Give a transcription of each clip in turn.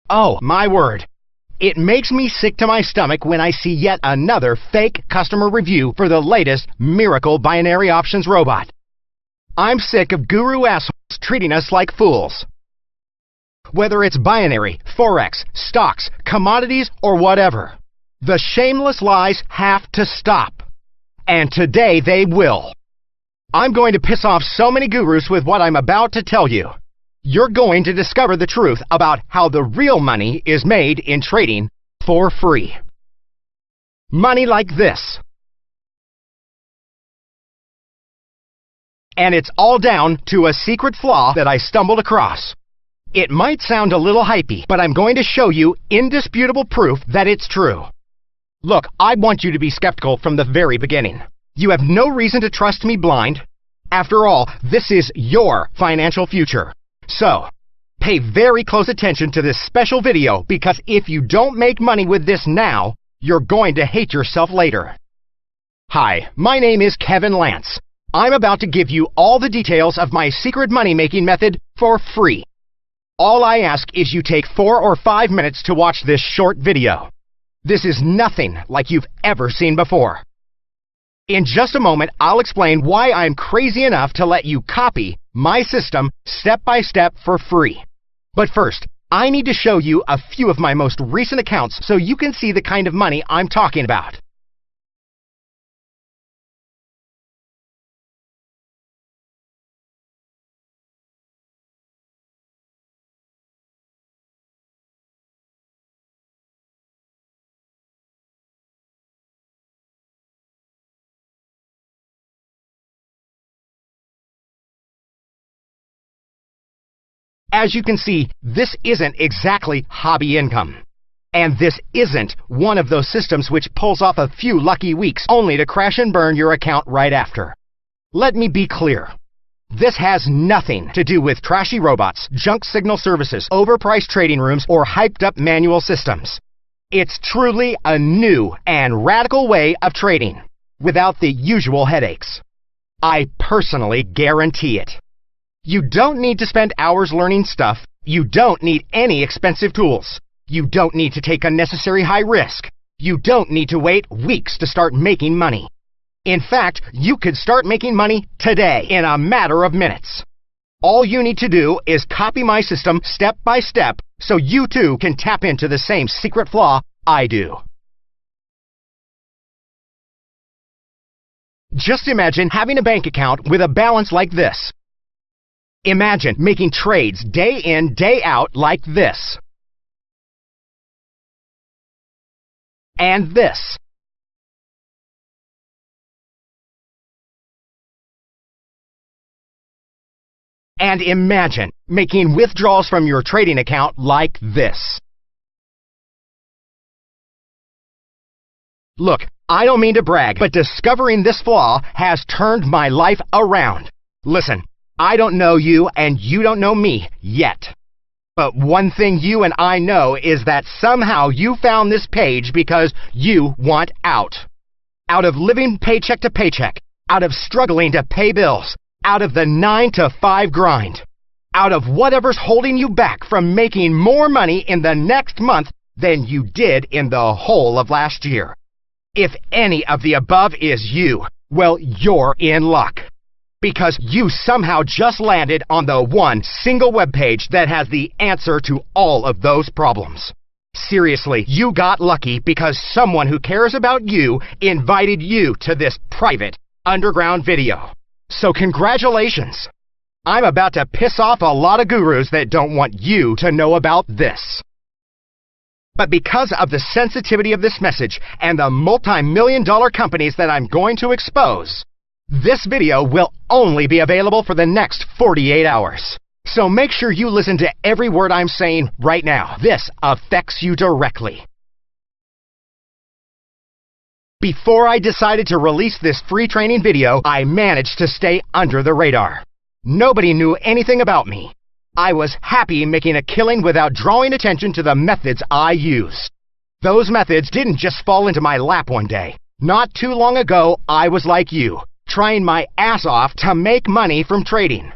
Oh, my word. It makes me sick to my stomach when I see yet another fake customer review for the latest miracle binary options robot. I'm sick of guru assholes treating us like fools. Whether it's binary, forex, stocks, commodities, or whatever, the shameless lies have to stop. And today they will. I'm going to piss off so many gurus with what I'm about to tell you. You're going to discover the truth about how the real money is made in trading for free. Money like this. And it's all down to a secret flaw that I stumbled across. It might sound a little hypey, but I'm going to show you indisputable proof that it's true. Look, I want you to be skeptical from the very beginning. You have no reason to trust me blind. After all, this is your financial future. So, pay very close attention to this special video because if you don't make money with this now, you're going to hate yourself later. Hi, my name is Kevin Lance. I'm about to give you all the details of my secret money-making method for free. All I ask is you take 4 or 5 minutes to watch this short video. This is nothing like you've ever seen before. In just a moment, I'll explain why I'm crazy enough to let you copy my system step by step for free. But first, I need to show you a few of my most recent accounts so you can see the kind of money I'm talking about. As you can see, this isn't exactly hobby income. And this isn't one of those systems which pulls off a few lucky weeks only to crash and burn your account right after. Let me be clear. This has nothing to do with trashy robots, junk signal services, overpriced trading rooms, or hyped-up manual systems. It's truly a new and radical way of trading, without the usual headaches. I personally guarantee it. You don't need to spend hours learning stuff. You don't need any expensive tools. You don't need to take unnecessary high risk. You don't need to wait weeks to start making money. In fact, you could start making money today in a matter of minutes. All you need to do is copy my system step by step so you too can tap into the same secret flaw I do. Just imagine having a bank account with a balance like this. Imagine making trades day in, day out like this. And this. And imagine making withdrawals from your trading account like this. Look, I don't mean to brag, but discovering this flaw has turned my life around. Listen. I don't know you and you don't know me yet. But one thing you and I know is that somehow you found this page because you want out. Out of living paycheck to paycheck, out of struggling to pay bills, out of the 9 to 5 grind, out of whatever's holding you back from making more money in the next month than you did in the whole of last year. If any of the above is you, well, you're in luck. Because you somehow just landed on the one single web page that has the answer to all of those problems. Seriously, you got lucky because someone who cares about you invited you to this private, underground video. So congratulations! I'm about to piss off a lot of gurus that don't want you to know about this. But because of the sensitivity of this message and the multi-million-dollar companies that I'm going to expose, this video will only be available for the next 48 hours. So make sure you listen to every word I'm saying right now. This affects you directly. Before I decided to release this free training video, I managed to stay under the radar. Nobody knew anything about me. I was happy making a killing without drawing attention to the methods I use. Those methods didn't just fall into my lap one day. Not too long ago, I was like you, trying my ass off to make money from trading.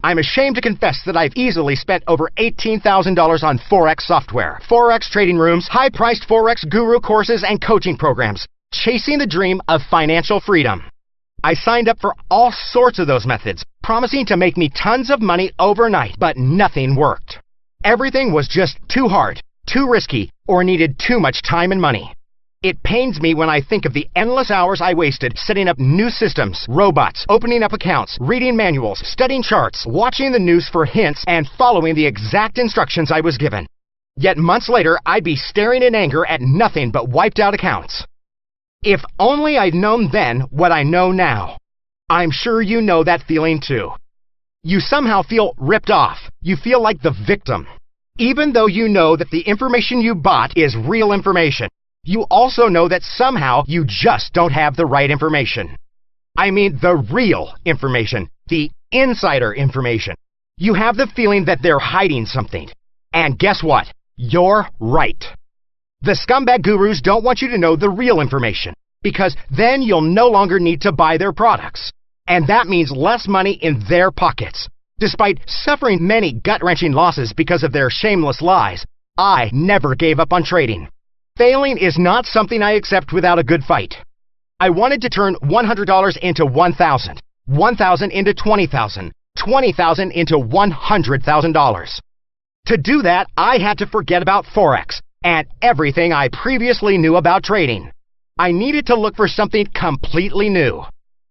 I'm ashamed to confess that I've easily spent over $18,000 on Forex software, Forex trading rooms, high-priced Forex guru courses, and coaching programs, chasing the dream of financial freedom. I signed up for all sorts of those methods, promising to make me tons of money overnight, but nothing worked. Everything was just too hard, too risky, or needed too much time and money. It pains me when I think of the endless hours I wasted setting up new systems, robots, opening up accounts, reading manuals, studying charts, watching the news for hints, and following the exact instructions I was given. Yet months later, I'd be staring in anger at nothing but wiped out accounts. If only I'd known then what I know now. I'm sure you know that feeling too. You somehow feel ripped off. You feel like the victim. Even though you know that the information you bought is real information, you also know that somehow you just don't have the right information. I mean the real information, the insider information. You have the feeling that they're hiding something. And guess what? You're right. The scumbag gurus don't want you to know the real information, because then you'll no longer need to buy their products. And that means less money in their pockets. Despite suffering many gut-wrenching losses because of their shameless lies, I never gave up on trading. Failing is not something I accept without a good fight. I wanted to turn $100 into $1,000, $1,000 into $20,000, $20,000 into $100,000. To do that, I had to forget about Forex and everything I previously knew about trading. I needed to look for something completely new.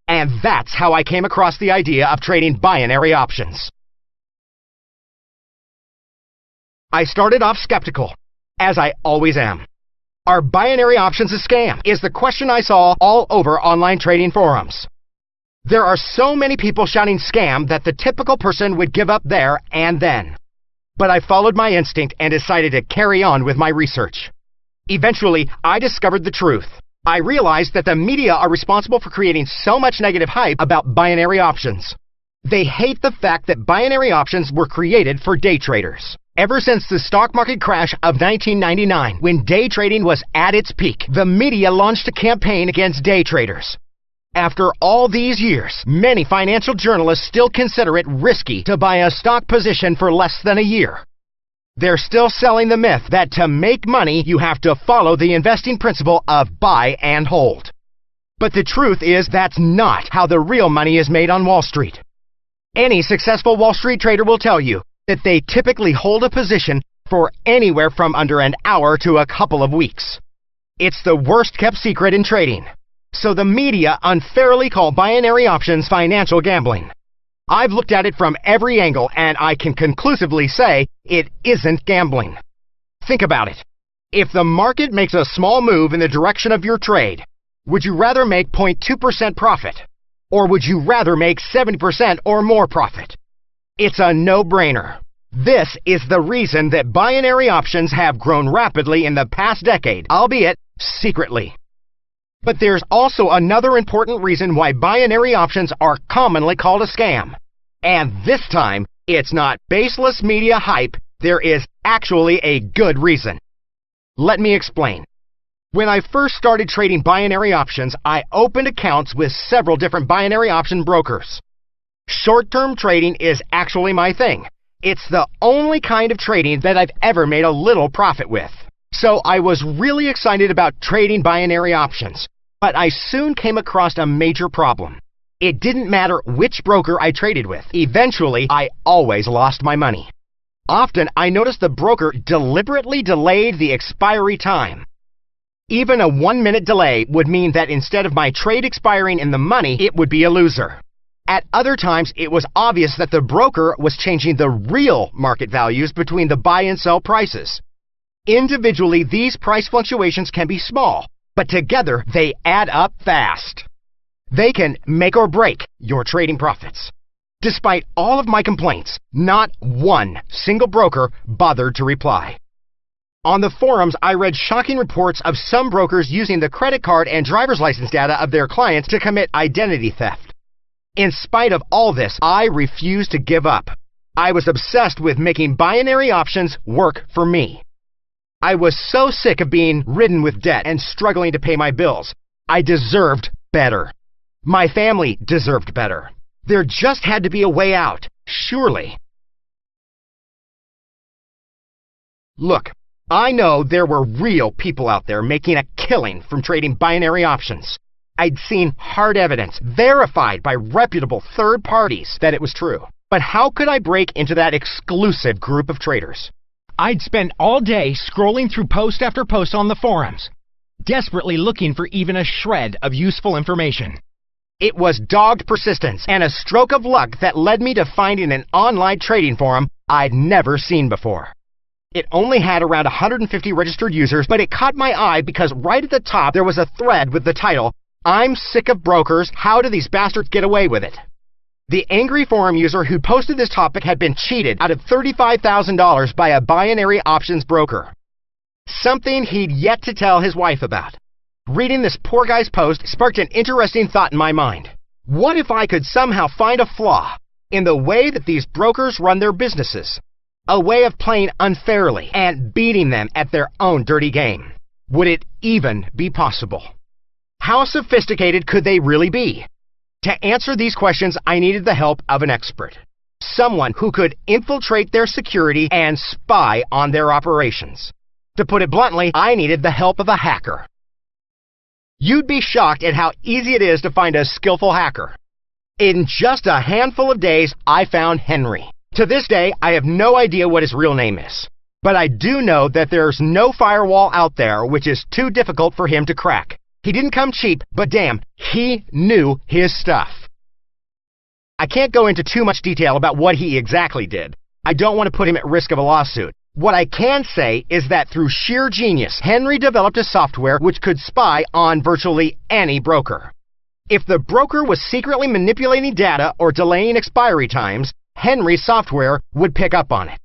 And that's how I came across the idea of trading binary options. I started off skeptical, as I always am. Are binary options a scam? Is the question I saw all over online trading forums. There are so many people shouting scam that the typical person would give up there and then. But I followed my instinct and decided to carry on with my research. Eventually, I discovered the truth. I realized that the media are responsible for creating so much negative hype about binary options. They hate the fact that binary options were created for day traders. Ever since the stock market crash of 1999, when day trading was at its peak, the media launched a campaign against day traders. After all these years, many financial journalists still consider it risky to buy a stock position for less than a year. They're still selling the myth that to make money, you have to follow the investing principle of buy and hold. But the truth is that's not how the real money is made on Wall Street. Any successful Wall Street trader will tell you that they typically hold a position for anywhere from under an hour to a couple of weeks. It's the worst kept secret in trading. So the media unfairly call binary options financial gambling. I've looked at it from every angle and I can conclusively say it isn't gambling. Think about it. If the market makes a small move in the direction of your trade, would you rather make 0.2% profit? Or would you rather make 70% or more profit? It's a no-brainer. This is the reason that binary options have grown rapidly in the past decade, albeit secretly. But there's also another important reason why binary options are commonly called a scam. And this time, it's not baseless media hype, there is actually a good reason. Let me explain. When I first started trading binary options, I opened accounts with several different binary option brokers. Short-term trading is actually my thing. It's the only kind of trading that I've ever made a little profit with. So I was really excited about trading binary options. But I soon came across a major problem. It didn't matter which broker I traded with. Eventually, I always lost my money. Often, I noticed the broker deliberately delayed the expiry time. Even a 1-minute delay would mean that instead of my trade expiring in the money, it would be a loser. At other times, it was obvious that the broker was changing the real market values between the buy and sell prices. Individually, these price fluctuations can be small, but together they add up fast. They can make or break your trading profits. Despite all of my complaints, not one single broker bothered to reply. On the forums, I read shocking reports of some brokers using the credit card and driver's license data of their clients to commit identity theft. In spite of all this, I refused to give up. I was obsessed with making binary options work for me. I was so sick of being ridden with debt and struggling to pay my bills. I deserved better. My family deserved better. There just had to be a way out, Surely. Look, I know there were real people out there making a killing from trading binary options. I'd seen hard evidence, verified by reputable third parties, that it was true. But how could I break into that exclusive group of traders? I'd spent all day scrolling through post after post on the forums, desperately looking for even a shred of useful information. It was dogged persistence and a stroke of luck that led me to finding an online trading forum I'd never seen before. It only had around 150 registered users, but it caught my eye because right at the top there was a thread with the title, "I'm sick of brokers, how do these bastards get away with it?" The angry forum user who posted this topic had been cheated out of $35,000 by a binary options broker. Something he'd yet to tell his wife about. Reading this poor guy's post sparked an interesting thought in my mind. What if I could somehow find a flaw in the way that these brokers run their businesses? A way of playing unfairly and beating them at their own dirty game. Would it even be possible? How sophisticated could they really be? To answer these questions, I needed the help of an expert. Someone who could infiltrate their security and spy on their operations. To put it bluntly, I needed the help of a hacker. You'd be shocked at how easy it is to find a skillful hacker. In just a handful of days, I found Henry. To this day, I have no idea what his real name is. But I do know that there's no firewall out there which is too difficult for him to crack. He didn't come cheap, but damn, he knew his stuff. I can't go into too much detail about what he exactly did. I don't want to put him at risk of a lawsuit. What I can say is that through sheer genius, Henry developed a software which could spy on virtually any broker. If the broker was secretly manipulating data or delaying expiry times, Henry's software would pick up on it.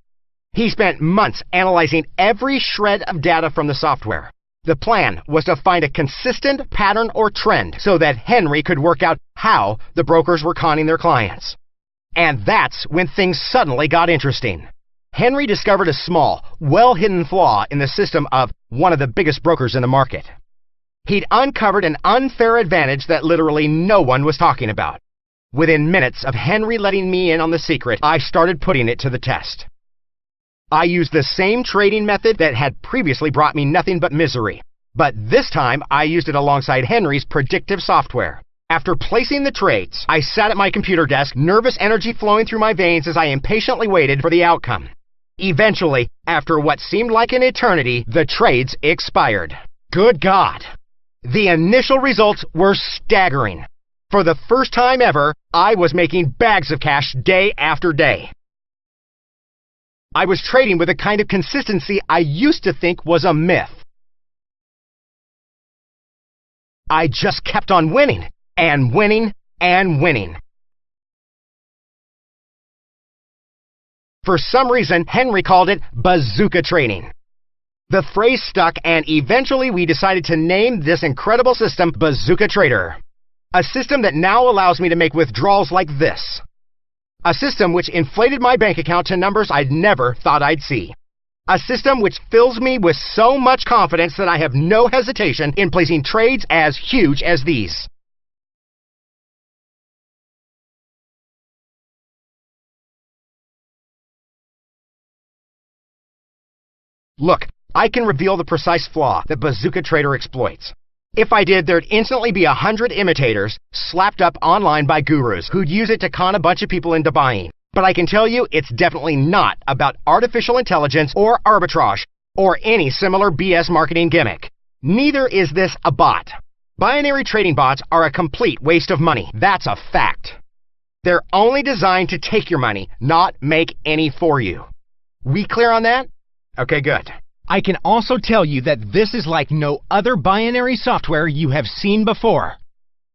He spent months analyzing every shred of data from the software. The plan was to find a consistent pattern or trend so that Henry could work out how the brokers were conning their clients. And that's when things suddenly got interesting. Henry discovered a small, well-hidden flaw in the system of one of the biggest brokers in the market. He'd uncovered an unfair advantage that literally no one was talking about. Within minutes of Henry letting me in on the secret, I started putting it to the test. I used the same trading method that had previously brought me nothing but misery, but this time I used it alongside Henry's predictive software. After placing the trades, I sat at my computer desk, nervous energy flowing through my veins as I impatiently waited for the outcome. Eventually, after what seemed like an eternity, the trades expired. Good God! The initial results were staggering. For the first time ever, I was making bags of cash day after day. I was trading with a kind of consistency I used to think was a myth. I just kept on winning, and winning, and winning. For some reason, Henry called it bazooka trading. The phrase stuck, and eventually we decided to name this incredible system Bazooka Trader. A system that now allows me to make withdrawals like this. A system which inflated my bank account to numbers I'd never thought I'd see. A system which fills me with so much confidence that I have no hesitation in placing trades as huge as these. Look, I can reveal the precise flaw that Bazooka Trader exploits. If I did, there'd instantly be 100 imitators slapped up online by gurus who'd use it to con a bunch of people into buying. But I can tell you it's definitely not about artificial intelligence or arbitrage or any similar BS marketing gimmick. Neither is this a bot. Binary trading bots are a complete waste of money. That's a fact. They're only designed to take your money, not make any for you. We clear on that? Okay, good. I can also tell you that this is like no other binary software you have seen before.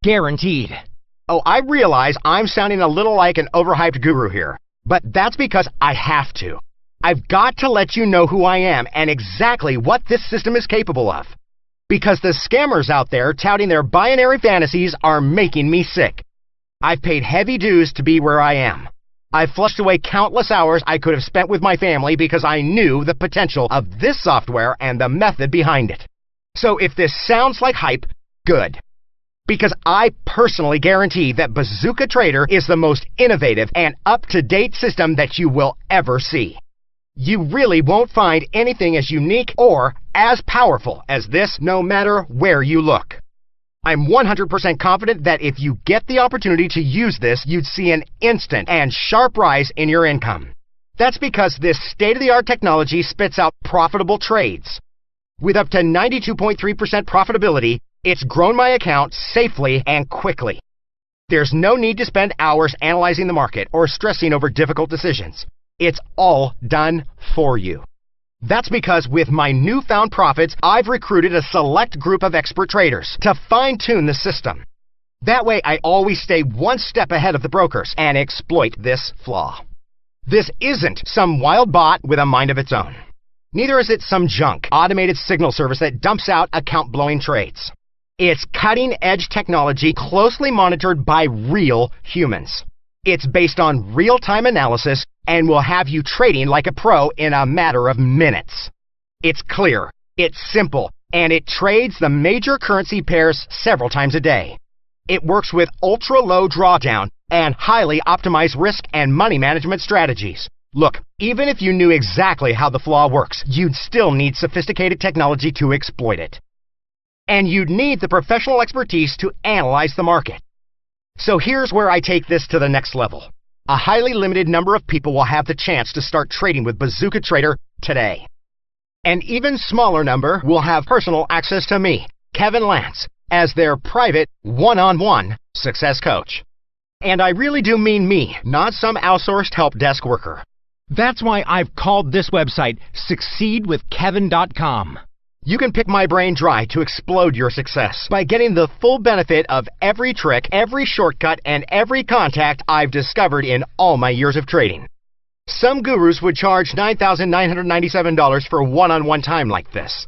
Guaranteed. Oh, I realize I'm sounding a little like an overhyped guru here, but that's because I have to. I've got to let you know who I am and exactly what this system is capable of. Because the scammers out there touting their binary fantasies are making me sick. I've paid heavy dues to be where I am. I've flushed away countless hours I could have spent with my family because I knew the potential of this software and the method behind it. So if this sounds like hype, good. Because I personally guarantee that Bazooka Trader is the most innovative and up-to-date system that you will ever see. You really won't find anything as unique or as powerful as this, no matter where you look. I'm 100% confident that if you get the opportunity to use this, you'd see an instant and sharp rise in your income. That's because this state-of-the-art technology spits out profitable trades. With up to 92.3% profitability, it's grown my account safely and quickly. There's no need to spend hours analyzing the market or stressing over difficult decisions. It's all done for you. That's because with my newfound profits, I've recruited a select group of expert traders to fine-tune the system. That way, I always stay one step ahead of the brokers and exploit this flaw. This isn't some wild bot with a mind of its own. Neither is it some junk automated signal service that dumps out account-blowing trades. It's cutting-edge technology closely monitored by real humans. It's based on real-time analysis and will have you trading like a pro in a matter of minutes. It's clear, it's simple, and it trades the major currency pairs several times a day. It works with ultra-low drawdown and highly optimized risk and money management strategies. Look, even if you knew exactly how the flaw works, you'd still need sophisticated technology to exploit it. And you'd need the professional expertise to analyze the market. So here's where I take this to the next level. A highly limited number of people will have the chance to start trading with Bazooka Trader today. An even smaller number will have personal access to me, Kevin Lance, as their private one-on-one success coach. And I really do mean me, not some outsourced help desk worker. That's why I've called this website succeedwithkevin.com. You can pick my brain dry to explode your success by getting the full benefit of every trick, every shortcut, and every contact I've discovered in all my years of trading. Some gurus would charge $9,997 for one-on-one time like this.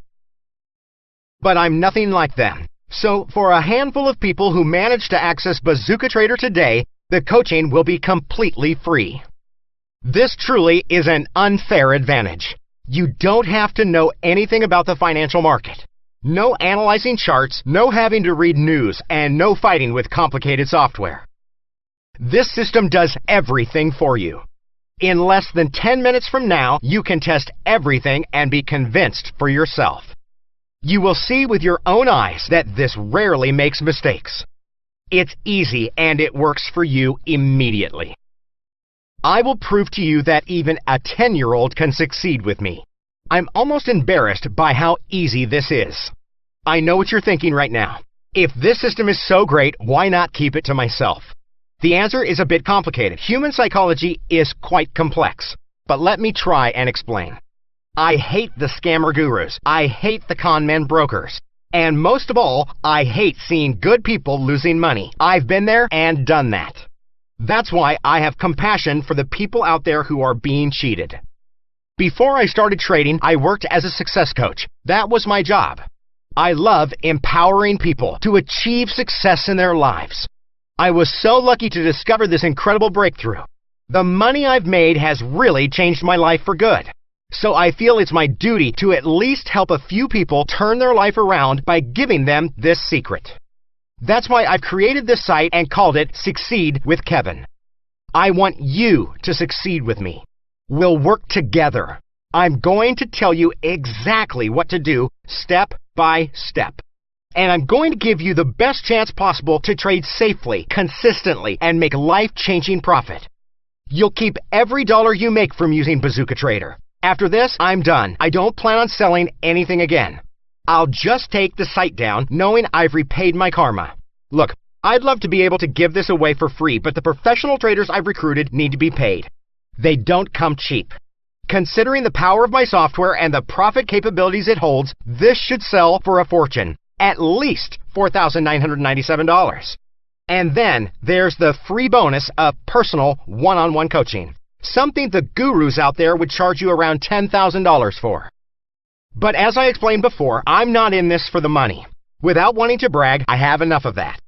But I'm nothing like them. So for a handful of people who manage to access Bazooka Trader today, the coaching will be completely free. This truly is an unfair advantage. You don't have to know anything about the financial market. No analyzing charts, no having to read news, and no fighting with complicated software. This system does everything for you. In less than 10 minutes from now, you can test everything and be convinced for yourself. You will see with your own eyes that this rarely makes mistakes. It's easy and it works for you immediately. I will prove to you that even a 10-year-old can succeed with me. I'm almost embarrassed by how easy this is. I know what you're thinking right now. If this system is so great, why not keep it to myself? The answer is a bit complicated. Human psychology is quite complex. But let me try and explain. I hate the scammer gurus. I hate the con men brokers. And most of all, I hate seeing good people losing money. I've been there and done that. That's why I have compassion for the people out there who are being cheated. Before I started trading, I worked as a success coach. That was my job. I love empowering people to achieve success in their lives. I was so lucky to discover this incredible breakthrough. The money I've made has really changed my life for good. So I feel it's my duty to at least help a few people turn their life around by giving them this secret. That's why I've created this site and called it Succeed with Kevin. I want you to succeed with me. We'll work together. I'm going to tell you exactly what to do step by step. And I'm going to give you the best chance possible to trade safely, consistently, and make life-changing profit. You'll keep every dollar you make from using Bazooka Trader. After this, I'm done. I don't plan on selling anything again. I'll just take the site down, knowing I've repaid my karma. Look, I'd love to be able to give this away for free, but the professional traders I've recruited need to be paid. They don't come cheap. Considering the power of my software and the profit capabilities it holds, this should sell for a fortune, at least $4,997. And then there's the free bonus of personal one-on-one coaching, something the gurus out there would charge you around $10,000 for. But as I explained before, I'm not in this for the money. Without wanting to brag, I have enough of that.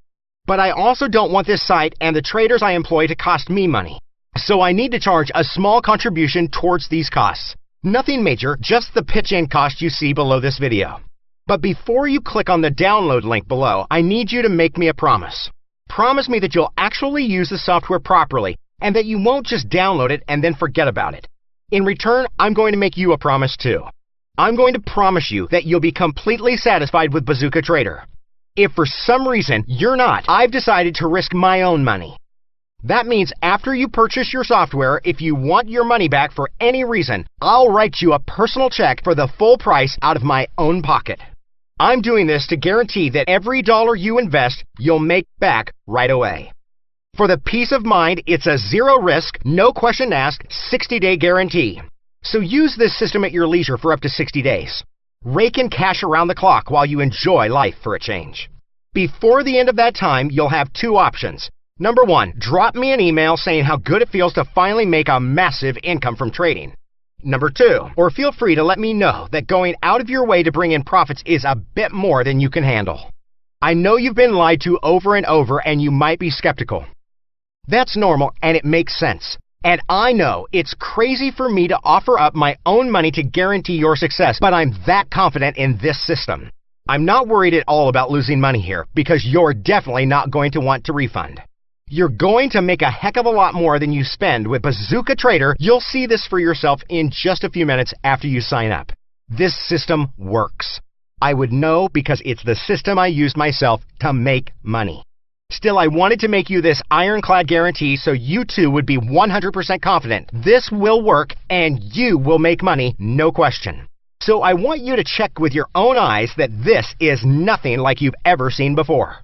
But I also don't want this site and the traders I employ to cost me money. So I need to charge a small contribution towards these costs. Nothing major, just the pitch-in cost you see below this video. But before you click on the download link below, I need you to make me a promise. Promise me that you'll actually use the software properly and that you won't just download it and then forget about it. In return, I'm going to make you a promise too. I'm going to promise you that you'll be completely satisfied with Bazooka Trader. If for some reason you're not, I've decided to risk my own money. That means after you purchase your software, if you want your money back for any reason, I'll write you a personal check for the full price out of my own pocket. I'm doing this to guarantee that every dollar you invest, you'll make back right away. For the peace of mind, it's a zero risk, no question asked, 60-day guarantee. So use this system at your leisure for up to 60 days. Rake in cash around the clock while you enjoy life for a change. Before the end of that time, you'll have two options. Number one, drop me an email saying how good it feels to finally make a massive income from trading. Number two, or feel free to let me know that going out of your way to bring in profits is a bit more than you can handle. I know you've been lied to over and over and you might be skeptical. That's normal and it makes sense. And I know it's crazy for me to offer up my own money to guarantee your success, but I'm that confident in this system. I'm not worried at all about losing money here because you're definitely not going to want to refund. You're going to make a heck of a lot more than you spend with Bazooka Trader. You'll see this for yourself in just a few minutes after you sign up. This system works. I would know because it's the system I use myself to make money. Still, I wanted to make you this ironclad guarantee so you too would be 100% confident this will work and you will make money, no question. So I want you to check with your own eyes that this is nothing like you've ever seen before.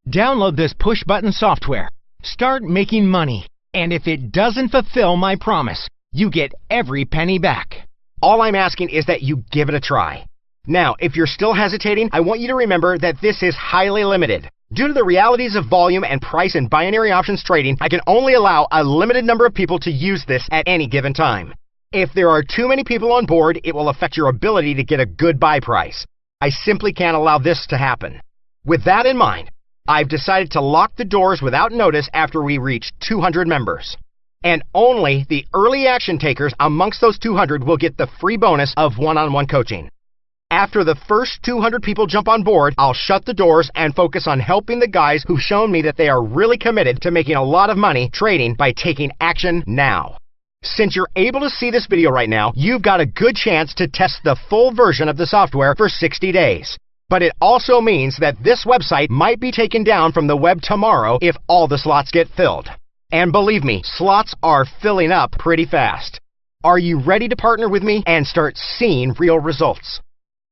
Download this push-button software. Start making money. And if it doesn't fulfill my promise, you get every penny back. All I'm asking is that you give it a try. Now, if you're still hesitating, I want you to remember that this is highly limited. Due to the realities of volume and price in binary options trading, I can only allow a limited number of people to use this at any given time. If there are too many people on board, it will affect your ability to get a good buy price. I simply can't allow this to happen. With that in mind, I've decided to lock the doors without notice after we reach 200 members. And only the early action takers amongst those 200 will get the free bonus of one-on-one coaching. After the first 200 people jump on board, I'll shut the doors and focus on helping the guys who've shown me that they are really committed to making a lot of money trading by taking action now. Since you're able to see this video right now, you've got a good chance to test the full version of the software for 60 days. But it also means that this website might be taken down from the web tomorrow if all the slots get filled. And believe me, slots are filling up pretty fast. Are you ready to partner with me and start seeing real results?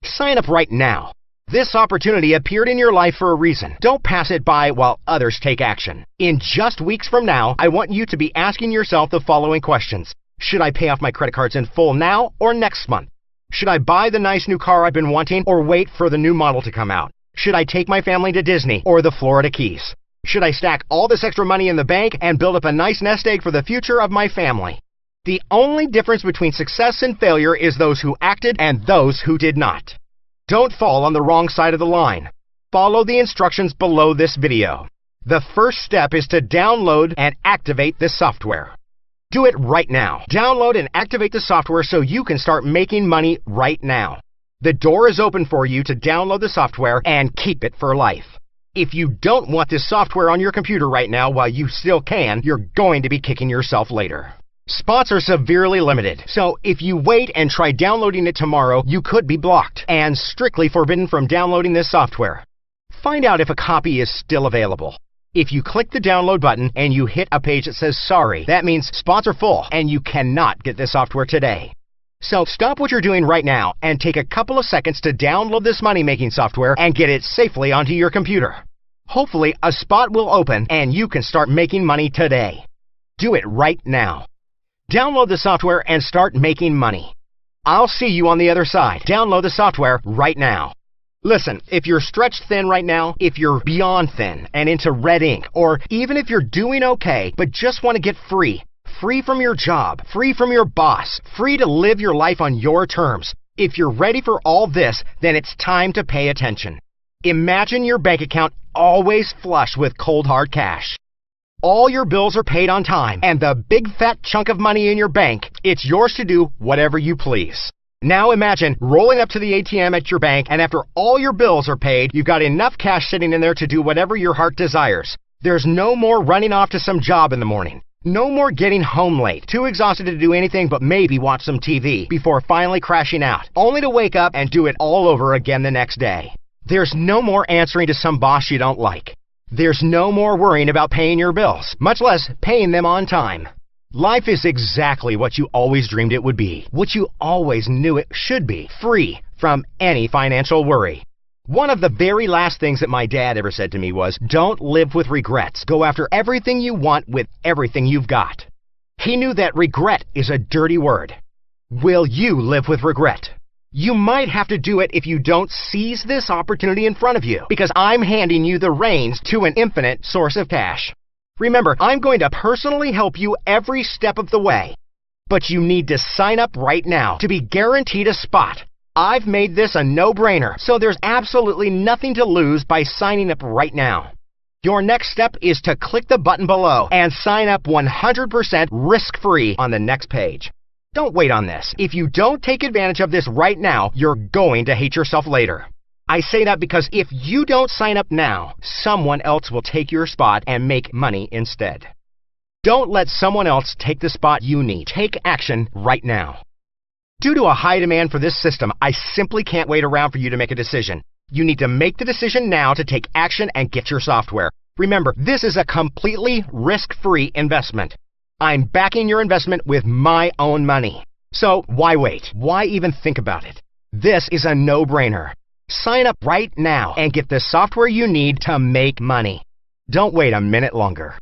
Sign up right now. This opportunity appeared in your life for a reason. Don't pass it by while others take action. In just weeks from now, I want you to be asking yourself the following questions. Should I pay off my credit cards in full now or next month? Should I buy the nice new car I've been wanting or wait for the new model to come out? Should I take my family to Disney or the Florida Keys? Should I stack all this extra money in the bank and build up a nice nest egg for the future of my family? The only difference between success and failure is those who acted and those who did not. Don't fall on the wrong side of the line. Follow the instructions below this video. The first step is to download and activate this software. Do it right now. Download and activate the software so you can start making money right now. The door is open for you to download the software and keep it for life. If you don't want this software on your computer right now while you still can, you're going to be kicking yourself later. Spots are severely limited, so if you wait and try downloading it tomorrow, you could be blocked and strictly forbidden from downloading this software. Find out if a copy is still available. If you click the download button and you hit a page that says sorry, that means spots are full and you cannot get this software today. So stop what you're doing right now and take a couple of seconds to download this money-making software and get it safely onto your computer. Hopefully, a spot will open and you can start making money today. Do it right now. Download the software and start making money. I'll see you on the other side. Download the software right now. Listen, if you're stretched thin right now, if you're beyond thin and into red ink, or even if you're doing okay but just want to get free from your job, free from your boss, free to live your life on your terms, if you're ready for all this, then it's time to pay attention. Imagine your bank account always flush with cold hard cash. All your bills are paid on time, and the big fat chunk of money in your bank, it's yours to do whatever you please. Now imagine rolling up to the ATM at your bank, and after all your bills are paid, you've got enough cash sitting in there to do whatever your heart desires. There's no more running off to some job in the morning. No more getting home late, too exhausted to do anything but maybe watch some TV before finally crashing out, only to wake up and do it all over again the next day. There's no more answering to some boss you don't like. There's no more worrying about paying your bills, much less paying them on time. Life is exactly what you always dreamed it would be, what you always knew it should be, free from any financial worry. One of the very last things that my dad ever said to me was, don't live with regrets. Go after everything you want with everything you've got. He knew that regret is a dirty word. Will you live with regret? You might have to do it if you don't seize this opportunity in front of you, because I'm handing you the reins to an infinite source of cash. Remember, I'm going to personally help you every step of the way. But you need to sign up right now to be guaranteed a spot. I've made this a no-brainer, so there's absolutely nothing to lose by signing up right now. Your next step is to click the button below and sign up 100% risk-free on the next page. Don't wait on this. If you don't take advantage of this right now, you're going to hate yourself later. I say that because if you don't sign up now, someone else will take your spot and make money instead. Don't let someone else take the spot you need. Take action right now. Due to a high demand for this system, I simply can't wait around for you to make a decision. You need to make the decision now to take action and get your software. Remember, this is a completely risk-free investment. I'm backing your investment with my own money. So why wait? Why even think about it? This is a no-brainer. Sign up right now and get the software you need to make money. Don't wait a minute longer.